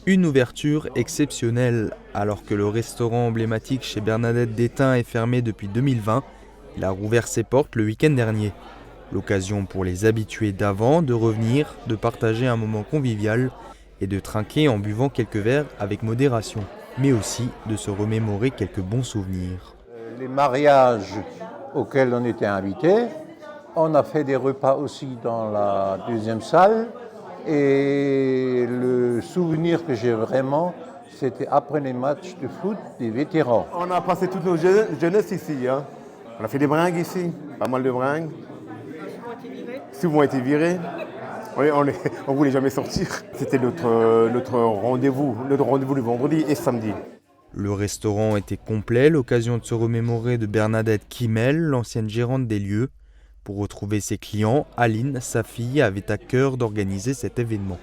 Une ouverture exceptionnelle. Alors que le restaurant emblématique chez Bernadette d'Étain est fermé depuis 2020, il a rouvert ses portes le week-end dernier. L'occasion pour les habitués d'avant de revenir, de partager un moment convivial et de trinquer en buvant quelques verres avec modération, mais aussi de se remémorer quelques bons souvenirs. Les mariages auxquels on était invités, on a fait des repas aussi dans la deuxième salle et le souvenir que j'ai vraiment, c'était après les matchs de foot des vétérans. On a passé toute nos jeunesse ici. Hein. On a fait des bringues ici, pas mal de bringues. Souvent été virés. On voulait jamais sortir. C'était notre rendez-vous le vendredi et samedi. Le restaurant était complet, l'occasion de se remémorer de Bernadette Kimmel, l'ancienne gérante des lieux. Pour retrouver ses clients, Aline, sa fille, avait à cœur d'organiser cet événement.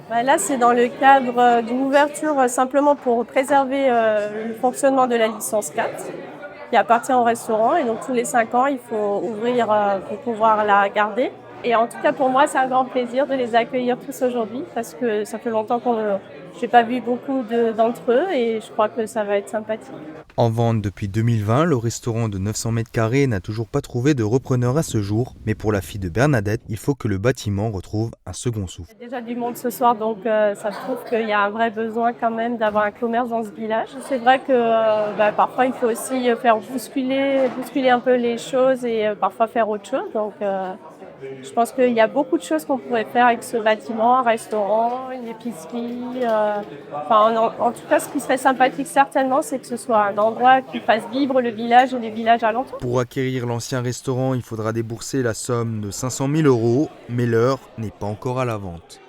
Là, c'est dans le cadre d'une ouverture simplement pour préserver le fonctionnement de la licence 4 qui appartient au restaurant. Et donc, tous les 5 ans, il faut ouvrir pour pouvoir la garder. Et en tout cas, pour moi, c'est un grand plaisir de les accueillir tous aujourd'hui parce que ça fait longtemps que je n'ai pas vu beaucoup d'entre eux et je crois que ça va être sympathique. En vente depuis 2020, le restaurant de 900 mètres carrés n'a toujours pas trouvé de repreneur à ce jour. Mais pour la fille de Bernadette, il faut que le bâtiment retrouve un second souffle. Il y a déjà du monde ce soir, donc ça prouve qu'il y a un vrai besoin quand même d'avoir un commerce dans ce village. C'est vrai que parfois, il faut aussi faire bousculer un peu les choses et parfois faire autre chose. Donc, je pense qu'il y a beaucoup de choses qu'on pourrait faire avec ce bâtiment, un restaurant, une épicerie. En tout cas, ce qui serait sympathique certainement, c'est que ce soit un endroit qui fasse vivre le village et les villages alentours. Pour acquérir l'ancien restaurant, il faudra débourser la somme de 500 000 €, mais l'heure n'est pas encore à la vente.